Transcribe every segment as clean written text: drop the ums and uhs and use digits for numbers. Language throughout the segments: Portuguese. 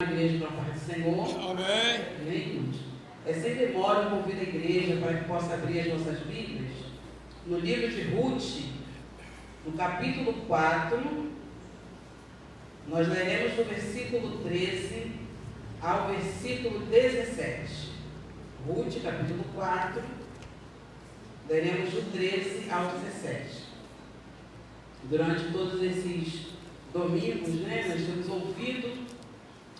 Igreja para a paz do Senhor. Amém. É sem demora, eu convido a igreja para que possa abrir as nossas Bíblias no livro de Ruth, no capítulo 4, nós leremos do versículo 13 ao versículo 17. Ruth, capítulo 4, leremos do 13 ao 17. Durante todos esses domingos, nós temos ouvido.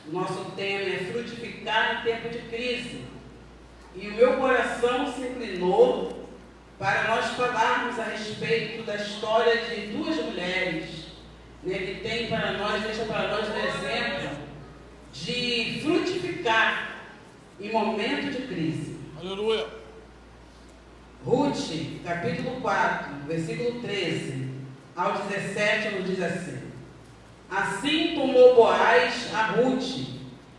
O nosso tema é frutificar em tempo de crise. E o meu coração se inclinou para nós falarmos a respeito da história de duas mulheres, que tem para nós, deixa para nós um exemplo de frutificar em momento de crise. Aleluia. Ruth, capítulo 4, versículo 13 ao 17, nos diz assim: Assim tomou Boaz a Ruth,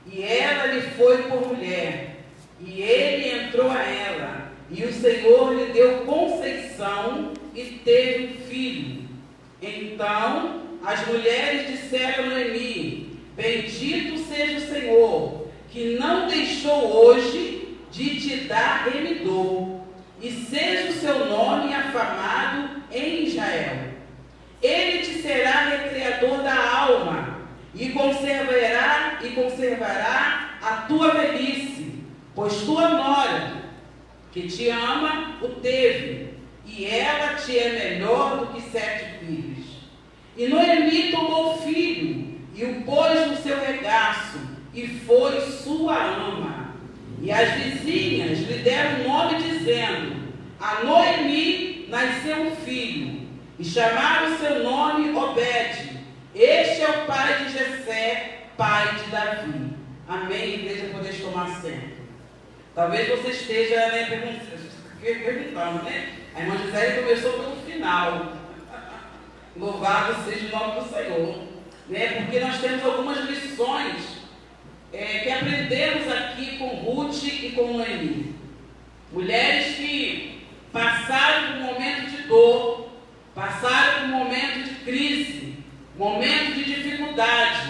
e ela lhe foi por mulher, e ele entrou a ela, e o Senhor lhe deu conceição, e teve um filho. Então as mulheres disseram a Noemi: Bendito seja o Senhor, que não deixou hoje de te dar remidor, e seja o seu nome afamado em Israel. Ele te será recreador da alma, e conservará a tua velhice, pois tua nora, que te ama, o teve, e ela te é melhor do que 7 filhos. E Noemi tomou o filho, e o pôs no seu regaço, e foi sua ama. E as vizinhas lhe deram um nome, dizendo: A Noemi nasceu um filho. E chamaram o seu nome Obed. Este é o pai de Jessé, pai de Davi. Amém, igreja, podeis tomar assento. Talvez você esteja perguntando, A irmã Gisele começou pelo final. Louvado seja o nome do Senhor. Porque nós temos algumas lições que aprendemos aqui com Ruth e com Noemi. Mulheres que passaram por um momento de dor, passaram por um momento de crise, momento de dificuldade,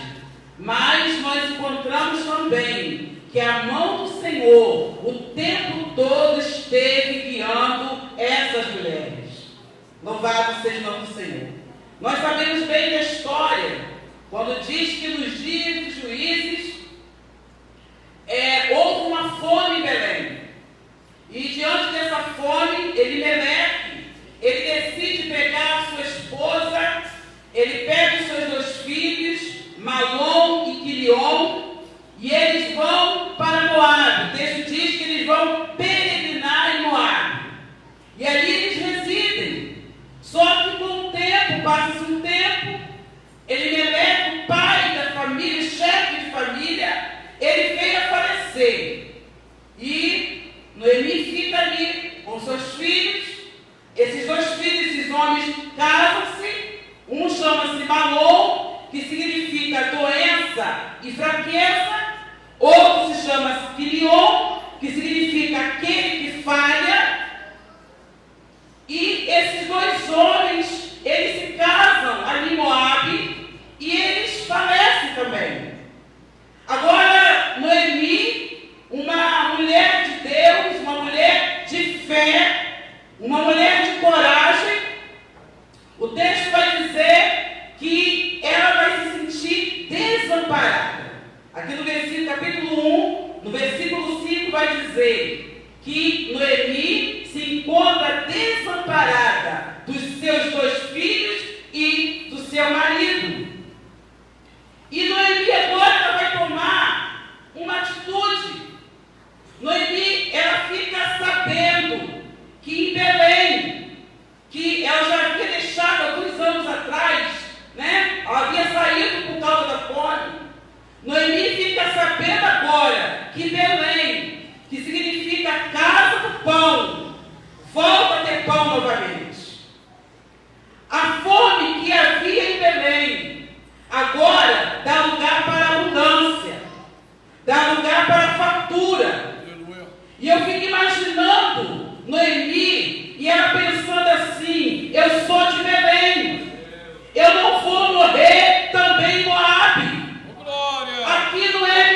mas nós encontramos também que a mão do Senhor o tempo todo esteve guiando essas mulheres. Louvado seja o nome do Senhor. Nós sabemos bem da história, quando diz que nos dias dos juízes houve uma fome em Belém. E diante dessa fome, Elimeleque, ele decide pegar a sua esposa, ele pega os seus 2 filhos, Malom e Quilion, e eles vão para Moabe. O texto diz que eles vão peregrinar em Moabe. E ali eles residem. Só que com o tempo, passa-se um tempo, Elimeleque, o pai da família, chefe de família, ele veio a falecer. E Noemi fica ali com seus filhos. Esses 2 filhos, esses homens, casam-se. Um chama-se Malom, que significa doença e fraqueza. Outro se chama Quilion, que significa aquele que falha. E esses 2 homens, eles se casam ali em Moabe e eles falecem também. Agora, Noemi, uma mulher de Deus, uma mulher de fé, uma mulher de coragem, o texto vai dizer que ela vai se sentir desamparada. Aqui no versículo, capítulo 1, no versículo 5, vai dizer que Noemi se encontra desamparada dos seus 2 filhos e do seu marido. E Noemi agora ela vai tomar uma atitude. Noemi, ela fica sabendo que em Belém, que ela já havia deixado alguns anos atrás, ela havia saído por causa da fome. Noemi fica sabendo agora que Belém, que significa casa do pão, volta a ter pão novamente. A fome que havia em Belém, agora dá lugar para a abundância, dá lugar para a fartura. E eu fico imaginando Noemi e ela pensando assim: eu sou de Belém, eu não vou morrer também em Moabe. Aqui não é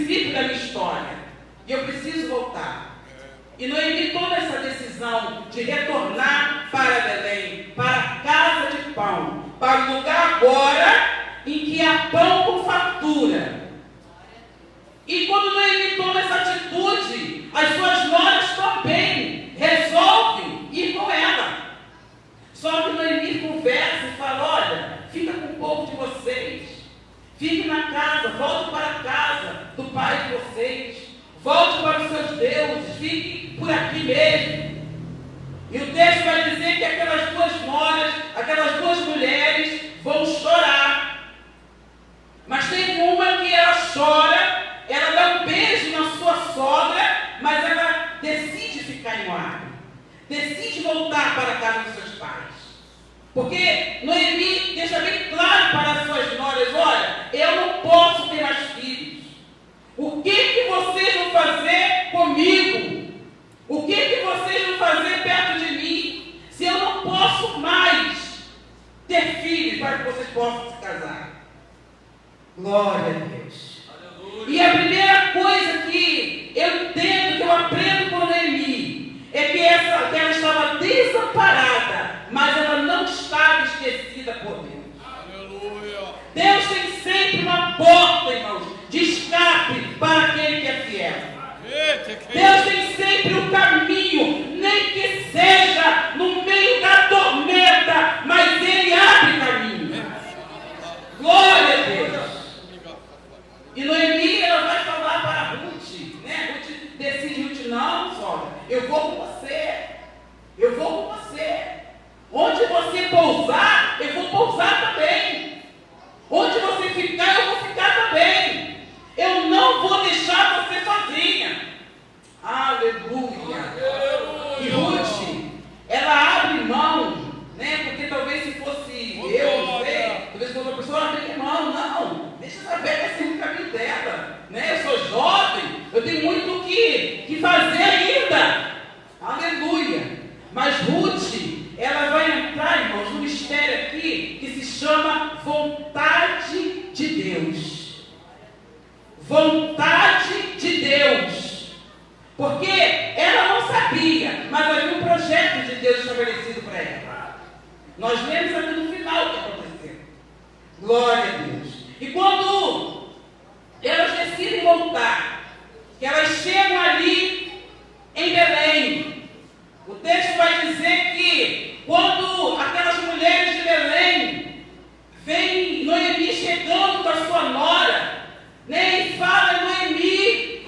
princípio da minha história. E eu preciso voltar. E Noemi toma essa decisão de retornar para Belém, para a casa de pão, para o lugar agora em que há pão com fartura. E quando Noemi toma essa atitude, as suas noras também resolvem ir com ela. Só que Noemi conversa e fala: olha, fica com o povo de vocês, fique na casa, volte para a casa do pai de vocês, volte para os seus deuses, fique por aqui mesmo. E o texto vai dizer que aquelas duas noras, aquelas duas mulheres vão chorar. Mas tem uma que ela chora, ela dá um beijo na sua sogra, mas ela decide ficar em Moabe, decide voltar para a casa dos seus pais. Porque Noemi deixa bem claro para as suas noras: olha, eu não posso ter mais filhos. O que vocês vão fazer comigo? O que vocês vão fazer perto de mim? Se eu não posso mais ter filhos para que vocês possam se casar. Glória a Deus. Aleluia. E a primeira coisa que eu entendo, que eu aprendo com Noemi, é que ela estava desamparada, mas ela não estava esquecida por Deus. Aleluia. Deus tem sempre uma porta, irmãos, de escape para aquele que é fiel. Deus tem sempre um caminho, nem que seja no meio da tormenta, mas Ele abre caminho. Glória a Deus. E Noemi, ela vai falar para Ruth, né? Ruth decide: Ruth, não, sogra, eu vou com você. Eu vou com você. Onde você pousar, eu vou pousar também. Onde você ficar, eu vou ficar também. Eu não vou deixar você sozinha. Aleluia. E Ruth, ela abre mão, né? Porque talvez se fosse eu, não sei, talvez se fosse uma pessoa, ela abre mão. Não, deixa essa velha seguir o caminho dela, né? Eu sou jovem, eu tenho muito o que fazer ainda. Aleluia. Mas Ruth, ela vai entrar, irmãos, no mistério aqui que se chama vontade de Deus. Vontade de Deus. Porque ela não sabia, mas havia um projeto de Deus estabelecido para ela. Nós lemos aqui no final o que aconteceu. Glória a Deus. E quando elas decidem voltar, que elas chegam ali em Belém, o texto vai dizer que quando aquelas mulheres de Belém veem Noemi chegando com a sua nora, né, e fala: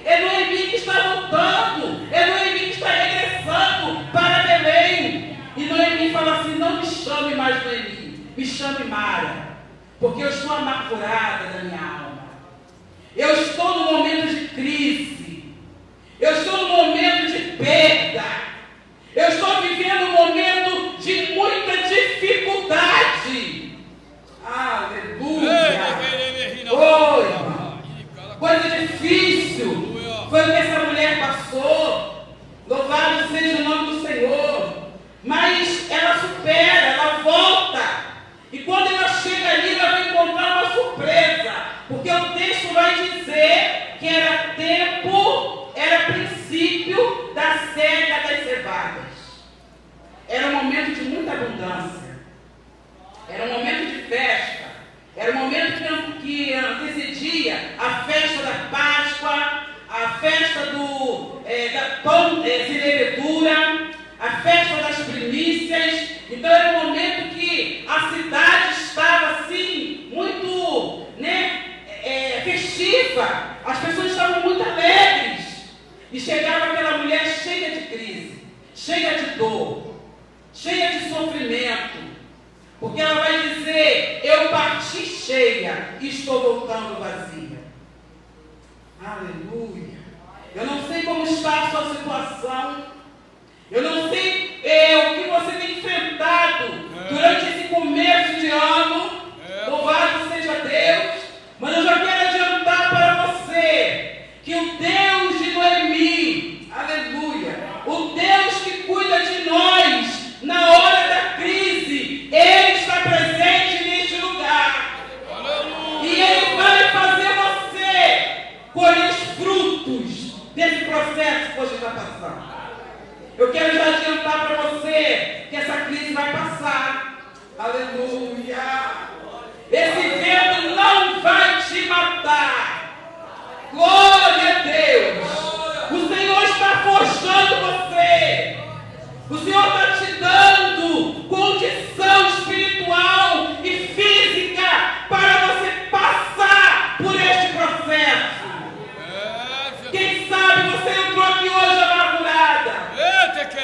é Noemi que está voltando, é Noemi que está regressando para Belém. E Noemi fala assim: não me chame mais Noemi, me chame Mara, porque eu estou amargurada da minha alma. Eu estou num momento de crise, eu estou num momento de perda, eu estou vivendo um momento de muita dificuldade. Aleluia. Oi. Coisa difícil foi o que essa mulher passou. Louvado seja o nome do Senhor. Mas ela supera, ela volta. E quando ela chega ali, ela vai encontrar uma surpresa. Porque o texto vai dizer que era tempo, era princípio da cega das cevadas. Era um momento de muita abundância. Era um momento de festa. Era um momento que antecedia a festa da Páscoa, a festa da pão sem levedura, a festa das primícias. Então era um momento que a cidade estava assim, muito, né, festiva. As pessoas estavam muito alegres. E chegava aquela mulher cheia de crise, cheia de dor, cheia de sofrimento. Porque ela vai dizer: eu parti cheia e estou voltando vazia. Aleluia. Eu não sei como está a sua situação. Eu não sei o que você tem enfrentado durante esse começo de ano. Louvado seja Deus. Mas eu já quero adiantar para você que o Deus de Noemi, aleluia, o Deus que cuida de nós na hora da crise, Ele está presente neste lugar. Aleluia. E Ele vai fazer você colher que você está passando. Eu quero já adiantar para você que essa crise vai passar. Aleluia! Esse vento não vai te matar. Glória a Deus! O Senhor está forjando você. O Senhor está te dando condição espiritual e física para você passar por este processo. Quem sabe você entrou aqui hoje amargurada.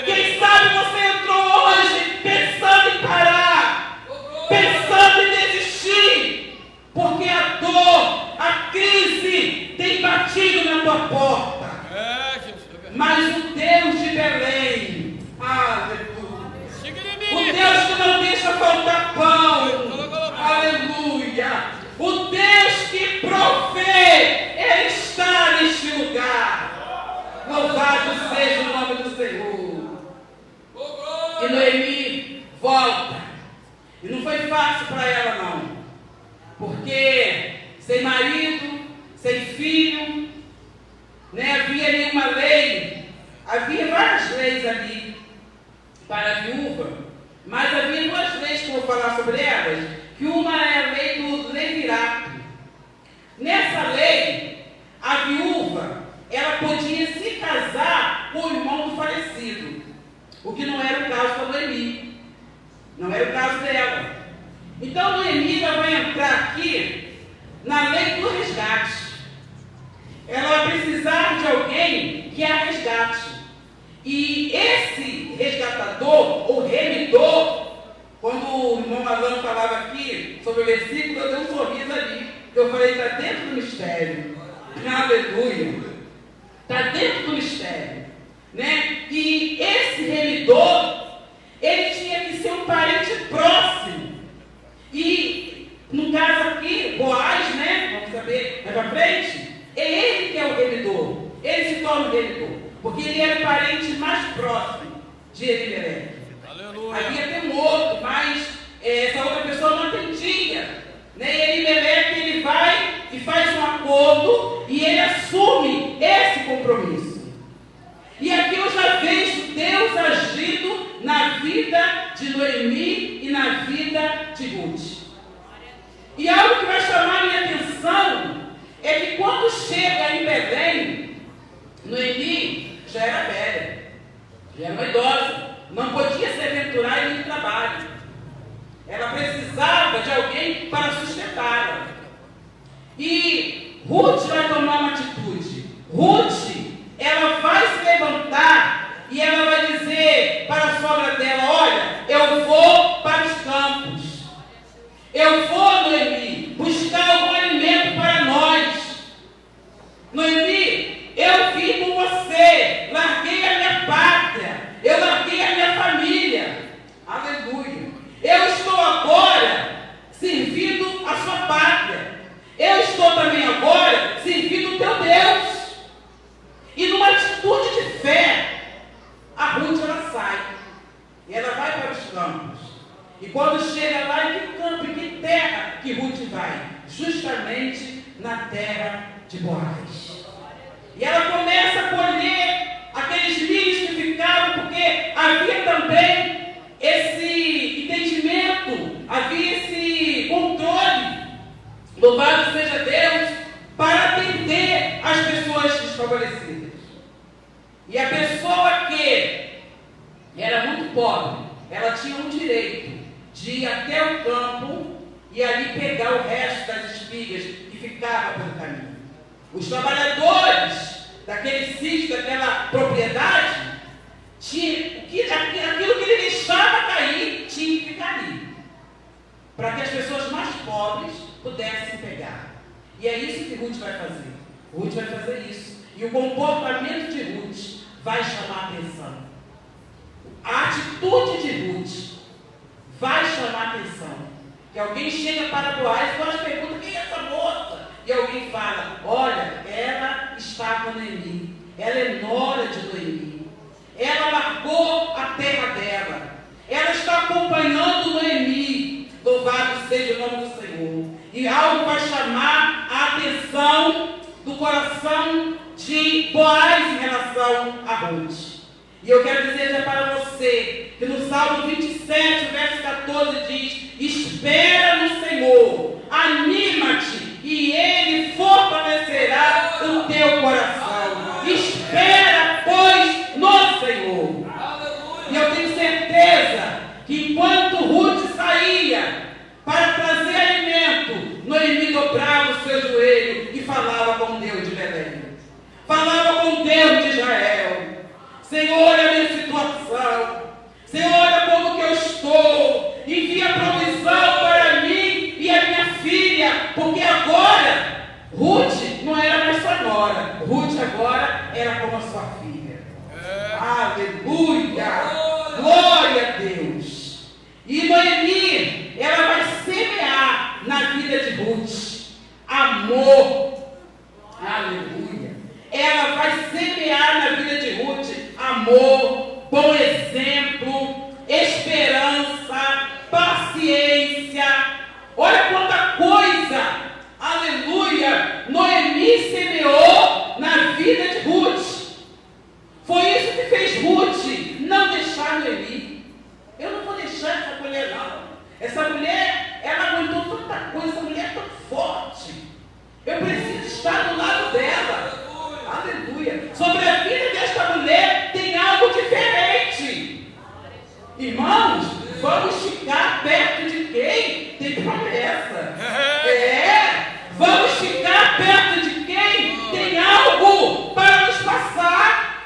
Quem sabe você entrou hoje pensando em parar, pensando em desistir, porque a dor, a crise tem batido na tua porta. Mas o Deus de Belém, aleluia, o Deus que não deixa faltar pão, aleluia, o Deus que provê, Ele está neste lugar. Louvado seja o nome do Senhor. E Noemi volta. E não foi fácil para ela não, porque sem marido, sem filho, havia nenhuma lei. Havia várias leis ali para a viúva, mas havia duas leis que eu vou falar sobre elas, que uma é a lei do levirato. Nessa lei, a viúva, ela podia se casar com o irmão do falecido, o que não era o caso da Noemi, não era o caso dela. Então Noemi vai entrar aqui na lei do resgate. Ela vai precisar de alguém que a resgate. E esse resgatador, ou remidor, quando o irmão Alan falava aqui sobre o versículo, eu dei um sorriso ali. Eu falei, está dentro do mistério. Aleluia. Está dentro do mistério. E esse remidor, ele tinha que ser um parente próximo. E, no caso aqui, Boaz, vamos saber mais para frente, é ele que é o remidor. Ele se torna o remidor, porque ele era o parente mais próximo de Elimelec. Havia temor, mas essa outra pessoa não atendia. E Elimelec, ele vai e faz um acordo e ele assume esse compromisso. E aqui eu já vejo Deus agindo na vida de Noemi e na vida de Ruth. E algo que vai chamar a minha atenção é que quando chega em Belém, Noemi já era velha, já era uma idosa, não podia se aventurar em trabalho. Ela precisava de alguém para sustentá-la. E Ruth vai tomar uma atitude. Ruth, ela vai se levantar e ela vai dizer para a sogra dela, olha, eu vou para os campos. Eu vou, Noemi, buscar algum alimento para nós. Noemi, eu vim com você, larguei a minha pátria, eu larguei a minha família. Aleluia. Eu estou agora servindo a sua pátria. Eu estou também agora servindo o teu Deus. E numa atitude de fé, a Ruth ela sai. E ela vai para os campos. E quando chega lá, em que campo, em que terra que Ruth vai? Justamente na terra de Boaz. E ela começa a colher aqueles milhos que ficavam, porque havia também esse entendimento, havia esse controle, louvado seja Deus, para atender as pessoas desfavorecidas. E a pessoa que era muito pobre, ela tinha um direito de ir até o campo e ali pegar o resto das espigas que ficava pelo caminho. Os trabalhadores daquele sítio, daquela propriedade, aquilo que ele deixava cair tinha que ficar ali, para que as pessoas mais pobres pudessem pegar. E é isso que Ruth vai fazer. Ruth vai fazer isso. E o comportamento de Ruth vai chamar a atenção. A atitude de Ruth vai chamar a atenção. Que alguém chega para Boaz e Boaz pergunta, quem é essa moça? E alguém fala, olha, ela está com Noemi. Ela é nora de Noemi. Ela largou a terra dela. Ela está acompanhando Noemi. Louvado seja o nome do Senhor. E algo vai chamar a atenção do coração de Boaz em relação a Ruth. E eu quero dizer já para você que no Salmo 27, verso 14 diz: espera no Senhor, anima-te e Ele fortalecerá o teu coração. Espera, pois, no Senhor. E eu tenho certeza que enquanto Ruth saía para trazer alimento, Noemi dobrava o seu joelho e falava com Deus de Belém. Falava com Deus de Israel. Senhor, olha a minha situação. Senhor, olha como que eu estou. Envia provisão para mim e a minha filha. Porque agora, Ruth não era mais sua nora. Ruth agora era como a sua filha. Aleluia! Glória a Deus! E Noemi, ela vai semear na vida de Ruth amor. Aleluia! Ela vai semear na vida de Ruth amor, bom exemplo, esperança, paciência. Olha quanta coisa, aleluia, Noemi semeou na vida de Ruth. Foi isso que fez Ruth não deixar Noemi. Eu não vou deixar essa mulher não. Essa mulher, ela aguentou tanta coisa, essa mulher é tão forte. Eu preciso estar do lado dela. Aleluia. Sobre a vida desta mulher tem algo diferente. Irmãos, vamos ficar perto de quem tem promessa. Vamos ficar perto de quem tem algo para nos passar.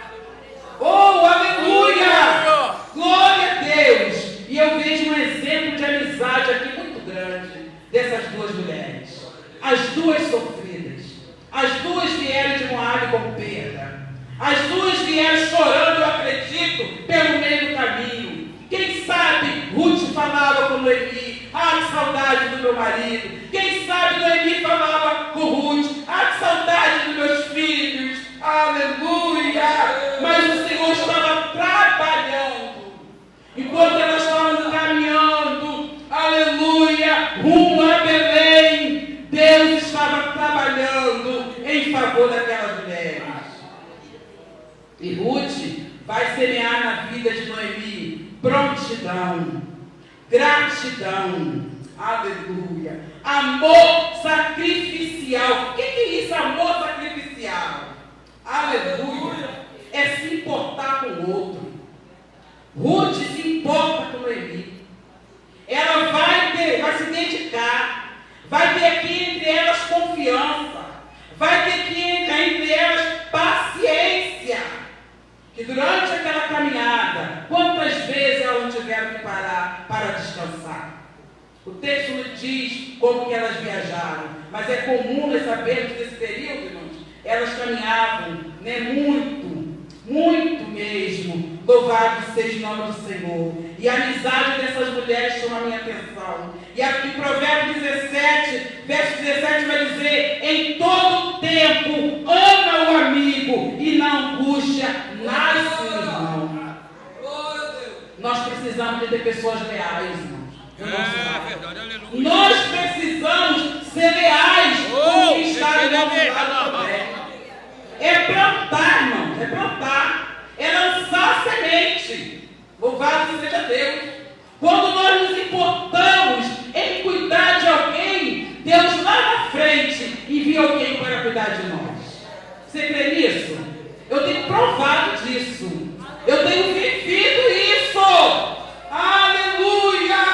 Oh, aleluia. Glória a Deus. E eu vejo um exemplo de amizade aqui muito grande dessas duas mulheres. As duas sofridas. As duas vieram de Moabe com perda. As duas vieram chorando, eu acredito, pelo meio do caminho. Quem sabe Ruth falava com Noemi: ah, que saudade do meu marido. Quem sabe Noemi falava com Ruth: ah, que saudade dos meus filhos. Aleluia! Mas o Senhor estava trabalhando. Enquanto elas estavam caminhando, aleluia, rumo a Belém, Deus estava trabalhando em favor daquelas mulheres. E Ruth vai semear na vida de Noemi prontidão, gratidão, aleluia, amor sacrificial. O que é isso, amor sacrificial? Aleluia, é se importar com o outro. Ruth se importa com Noemi. Ela vai se dedicar, vai ter aqui entre elas confiança, vai ter aqui entre elas paciência. Que durante aquela caminhada, quantas vezes elas não tiveram que parar para descansar? O texto nos diz como que elas viajaram, mas é comum nós sabermos desse período, irmãos, elas caminhavam, muito mesmo. Louvado seja o nome do Senhor. E a amizade dessas mulheres chama a minha atenção. E aqui em Provérbios 17, verso 17 vai dizer: em todo tempo ama o amigo e não angústia nasce o irmão. Nós precisamos de ter pessoas leais, irmãos. Verdade, aleluia. Nós precisamos ser leais com quem está do nosso lado também. É plantar, irmãos, é plantar. É lançar semente. Louvado seja Deus. Quando nós nos importamos em cuidar de alguém, Deus lá na frente envia alguém para cuidar de nós. Você crê nisso? Eu tenho provado disso. Eu tenho vivido isso. Aleluia!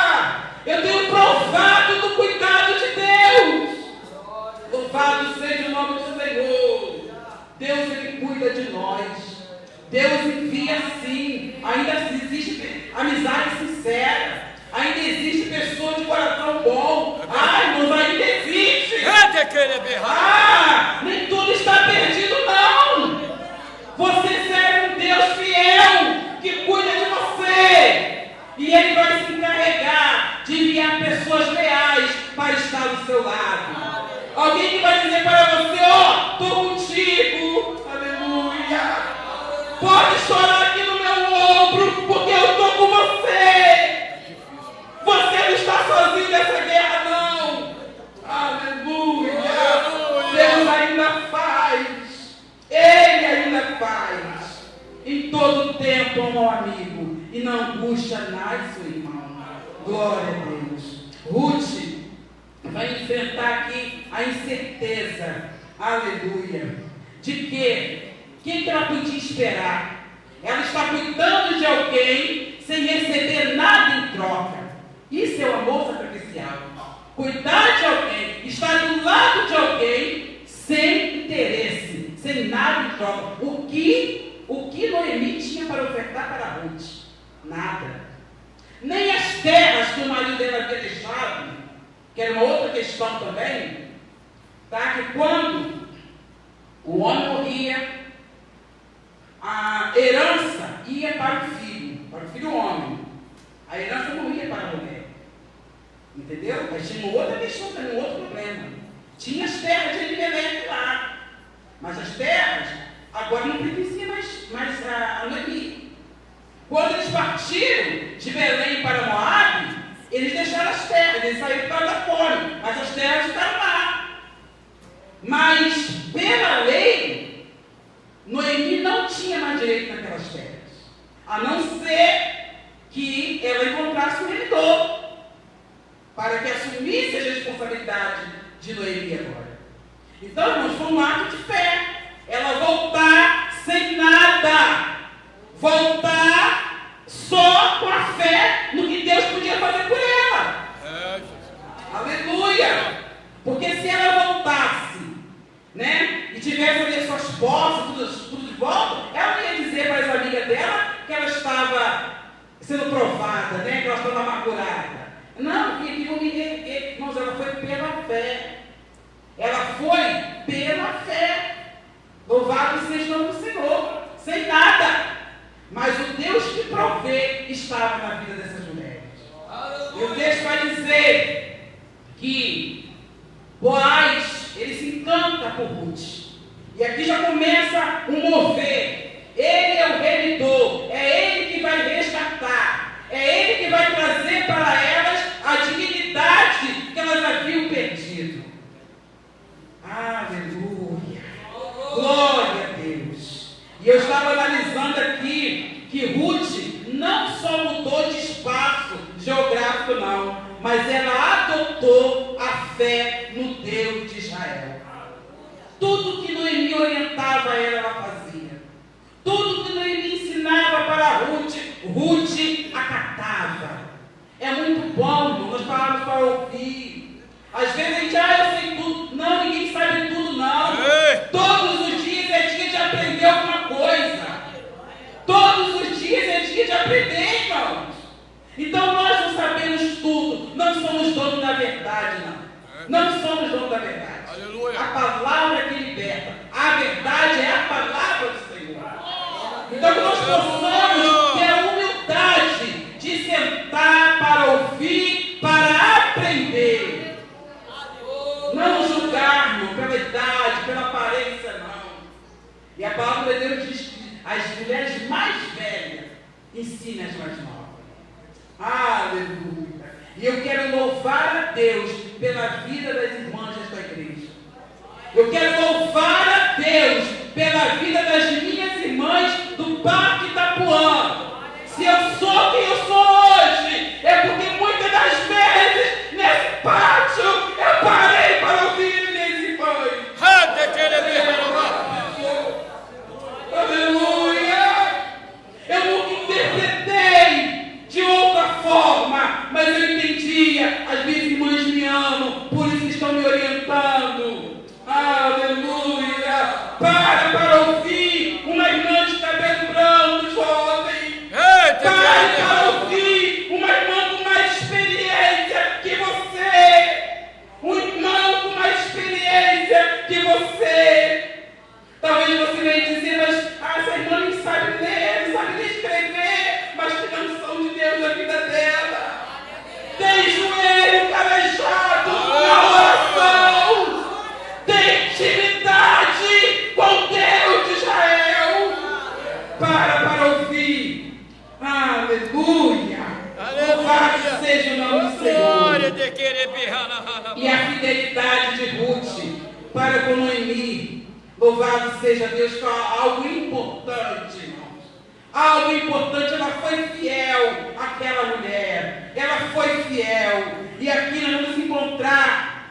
Eu tenho provado do cuidado de Deus. Louvado seja o nome do Senhor. Deus, Ele cuida de nós. Deus envia sim. Ainda existe amizade sincera. Ainda existe pessoa de coração bom. Irmãos, ainda existe. Nem tudo está perdido, não. Você serve um Deus fiel que cuida de você. E Ele vai se encarregar de enviar pessoas leais para estar do seu lado. Alguém que vai dizer para você: ó, estou contigo. Aleluia. Pode chorar aqui no meu ombro, porque eu estou com você. Você não está sozinho nessa guerra, não. Aleluia. Deus ainda faz. paz em todo tempo, meu amigo, e na angústia nasce o irmão. Glória a Deus. Ruth vai enfrentar aqui a incerteza, aleluia, de que ela podia esperar. Ela está cuidando de alguém sem receber nada em troca. Isso é o amor sacrificial. Cuidar de alguém, estar do lado de alguém sem interesse, sem nada em troca. O que Noemi tinha para ofertar para Ruth? Nada. Nem as terras que o marido dela havia deixado, que era uma outra questão também, tá? Que quando o homem morria, a herança ia para o filho homem. A herança não ia para a mulher. Entendeu? Mas tinha uma outra questão também, um outro problema. Tinha as terras de Elimelec lá, mas as terras agora não pertenciam mais a Noemi. Quando eles partiram de Belém para Moabe, eles deixaram as terras, eles saíram para da fome, mas as terras ficaram lá. Mas, pela lei, Noemi não tinha mais direito naquelas terras, a não ser que ela encontrasse um rendedor, para que assumisse a responsabilidade de Noemi agora. Então, irmãos, foi um ato de fé. Ela voltar sem nada, voltar só com a fé no que Deus podia fazer por ela. Aleluia! Porque se ela voltasse, né, e tivesse ali suas posses, tudo de volta, ela não ia dizer para as amigas dela que ela estava sendo provada, né, que ela estava amargurada. Não, irmãos, ela foi pela fé. Ela foi pela fé. Louvado seja o nome do Senhor. Sem nada. Mas o Deus que provê estava na vida dessas mulheres. E o texto vai dizer que Boaz, ele se encanta por Ruth. E aqui já começa um mover. Ele é o remidor. É ele que vai resgatar. É ele que vai trazer para elas a dignidade que elas haviam perdido. Aleluia! Glória a Deus! E eu estava analisando aqui que Ruth não só mudou de espaço geográfico, não, mas ela adotou a fé no Deus de Israel. Tudo que Noemi orientava ela fazia. Tudo que Noemi ensinava para Ruth, Ruth acatava. É muito bom, irmão, nós falamos para ouvir. Às vezes a gente, eu sei tudo. Não, ninguém sabe tudo, não. Todos os dias é dia de aprender alguma coisa. Todos os dias é dia de aprender, irmãos. Então nós não sabemos tudo. Não somos donos da verdade, não. Não somos donos da verdade. Aleluia. A palavra que liberta. A verdade é a palavra do Senhor. Então que nós possamos ter a humildade de sentar para ouvir, para aprender. Não julgar, irmão, pela idade, pela aparência, não. E a palavra de Deus diz que as mulheres mais velhas ensinam as mais novas. Aleluia. E eu quero louvar a Deus pela vida das irmãs desta igreja. Eu quero louvar a Deus pela vida das minhas irmãs do Parque Itapuã. Se eu sou quem eu sou hoje, é porque muitas das vezes, nesse pátio, eu parei para ouvir minhas irmãs. Aleluia! Eu nunca interpretei de outra forma, mas eu entendia. As minhas irmãs me amam, por isso estão me orientando. Aleluia! Para ouvir uma irmã de cabelo branco. Louvado seja Deus, que é algo importante, irmãos. Algo importante, ela foi fiel, aquela mulher. Ela foi fiel. E aqui nós vamos encontrar,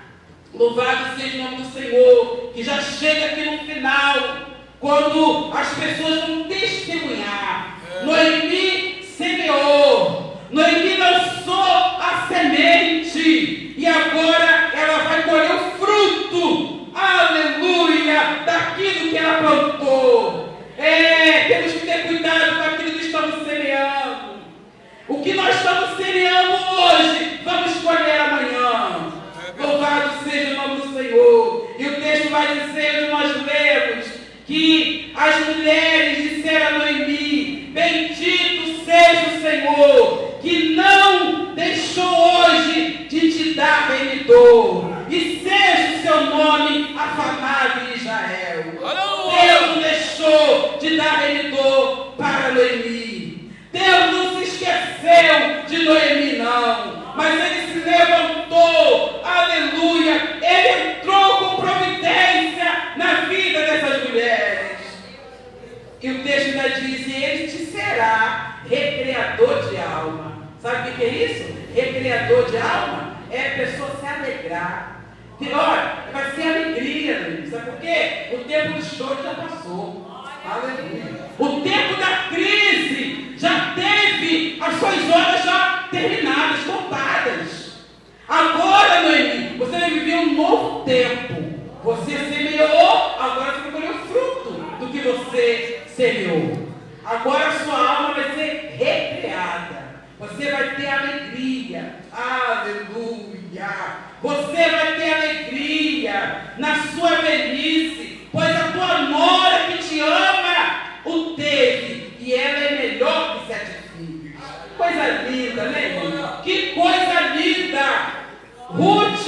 louvado seja o nome do Senhor, que já chega aqui no final, quando as pessoas vão testemunhar. Noemi semeou, Noemi lançou a semente, e agora ela vai colher o fruto, aleluia, daquilo que ela plantou. Temos que ter cuidado com aquilo que estamos semeando. O que nós estamos semeando hoje, vamos colher amanhã. Louvado seja o nome do Senhor. E o texto vai dizer, nós lemos, que as mulheres disseram a Noemi: bendito seja o Senhor, que não deixou hoje de te dar remidor, e seja o seu nome afamado em Israel. Deus não deixou de dar remidor para Noemi. Deus não se esqueceu de Noemi, não. Mas ele se levantou, aleluia. Ele entrou com providência na vida dessas mulheres. E o texto ainda diz: e ele te será recreador de alma. Sabe o que é isso? Recreador de alma é a pessoa se alegrar. Olha, vai ser alegria, né? Sabe por quê? O tempo do choro já passou. Aleluia. O tempo da crise já teve as suas horas já terminadas, contadas. Agora, Noemi, você vai viver um novo tempo. Você semeou, agora você vai colher o fruto do que você semeou. Agora a sua alma vai ser recreada. Você vai ter alegria. Aleluia. Você vai ter alegria na sua velhice, pois a tua nora que te ama o teve, e ela é melhor que 7 filhos. Coisa linda, né, irmão? Que coisa linda! Ruth,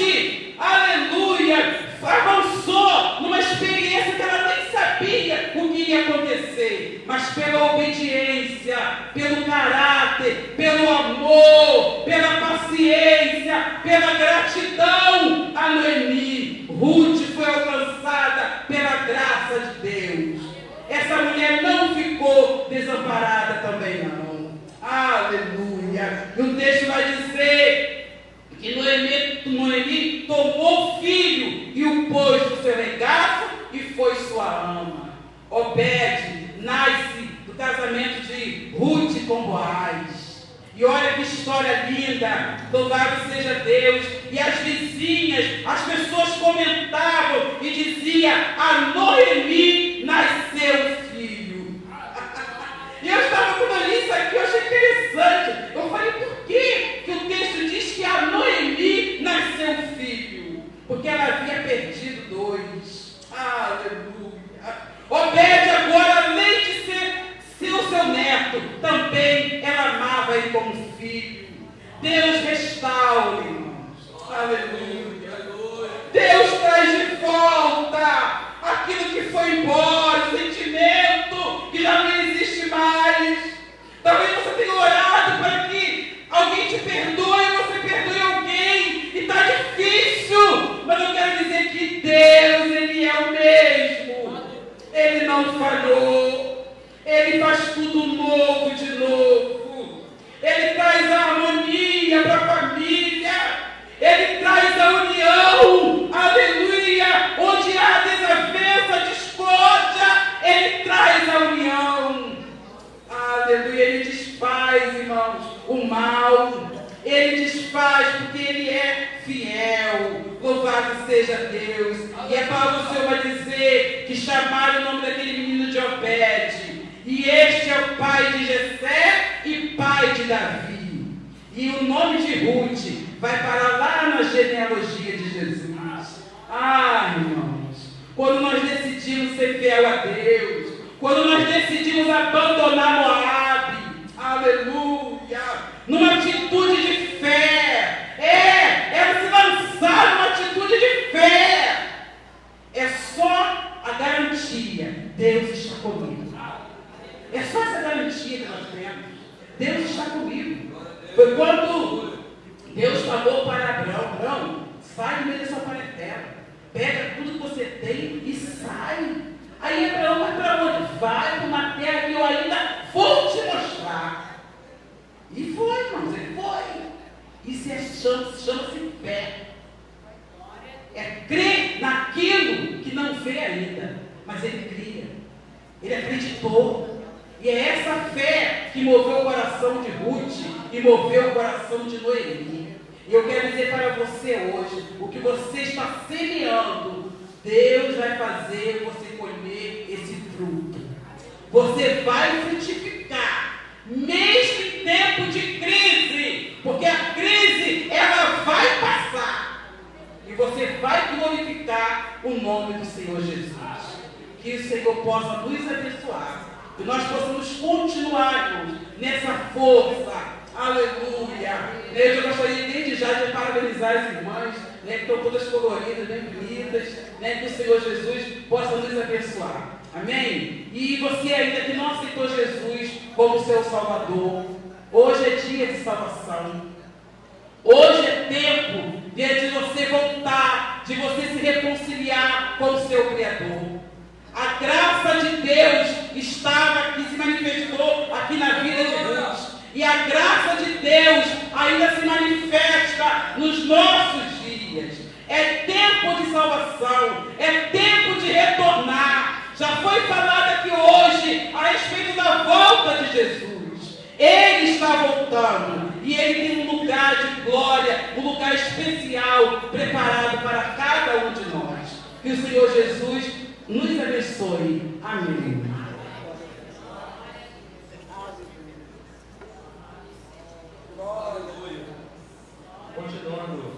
aleluia, avançou numa experiência que ela nem sabia o que ia acontecer, mas pela obediência, pelo caráter, pelo amor, pela paciência, pela gratidão a Noemi, Ruth foi alcançada pela graça de Deus. Essa mulher não ficou desamparada também, não. Aleluia. E o texto vai dizer que Noemi tomou o filho e o pôs no seu regaço e foi sua ama. Obed nasce do casamento de Ruth com Boaz. E olha que história linda, louvado seja Deus. E as vizinhas, as pessoas comentavam e diziam: a Noemi nasceu filho. E eu estava, quando eu li isso aqui, eu achei interessante. Eu falei: por que o texto diz que a Noemi nasceu filho? Porque ela havia perdido 2. Aleluia. Obed agora, além de ser o seu neto, também ela amava ele como filho. Deus restaura, irmãos. Aleluia. Deus traz de volta aquilo que foi embora, o sentimento que já não existe mais. Talvez você tenha orado para que alguém te perdoe, você perdoe alguém, e está difícil, mas eu quero dizer que Deus, Ele é o mesmo. Ele não falhou. Ele faz tudo novo de novo. Ele traz a harmonia para a família. Ele traz a união. Aleluia. Onde há desavença, discórdia, Ele traz a união. Aleluia. Ele desfaz, irmãos, o mal. Ele desfaz porque Ele é fiel. Louvado seja Deus. E é Paulo, o Senhor vai dizer que chamaram o nome daquele menino de Obed. E este é o pai de Jessé e pai de Davi. E o nome de Ruth vai parar lá na genealogia de Jesus. Irmãos, quando nós decidimos ser fiel a Deus, quando nós decidimos abandonar Moabe, aleluia, numa atitude de fé, é se lançar numa atitude de fé, é só a garantia: Deus está comigo. É só essa garantia que nós temos. Deus está comigo. Foi quando Deus falou para Abraão: Abraão, sai do meio da sua parentela, pega tudo que você tem e sai. vai para uma terra que eu ainda vou te mostrar. E foi, irmãos, ele foi. Isso chama-se fé. É crer naquilo que não vê ainda, mas ele cria. Ele acreditou. E é essa fé que moveu o coração de Ruth e moveu o coração de Noemi. E eu quero dizer para você hoje, o que você está semeando, Deus vai fazer você colher esse fruto. Você vai frutificar, mesmo em tempo de crise, porque a crise, ela vai passar. E você vai glorificar o nome do Senhor Jesus. Que o Senhor possa nos abençoar. Que nós possamos continuar, irmãos, nessa força. Aleluia. Eu gostaria desde já de parabenizar as irmãs, que estão todas coloridas, bem bonitas, que o Senhor Jesus possa nos abençoar. Amém? E você ainda que não aceitou Jesus como seu Salvador, hoje é dia de salvação. Hoje é tempo de você voltar, de você se reconciliar com o seu Criador. A graça de Deus estava aqui, se manifestou aqui na vida de Ruth. E a graça de Deus ainda se manifesta nos nossos dias. É tempo de salvação, é tempo de retornar. Já foi falado aqui hoje a respeito da volta de Jesus. Ele está voltando e Ele tem um lugar de glória, um lugar especial preparado para cada um de nós. Que o Senhor Jesus nos abençoe. Amém. Continuando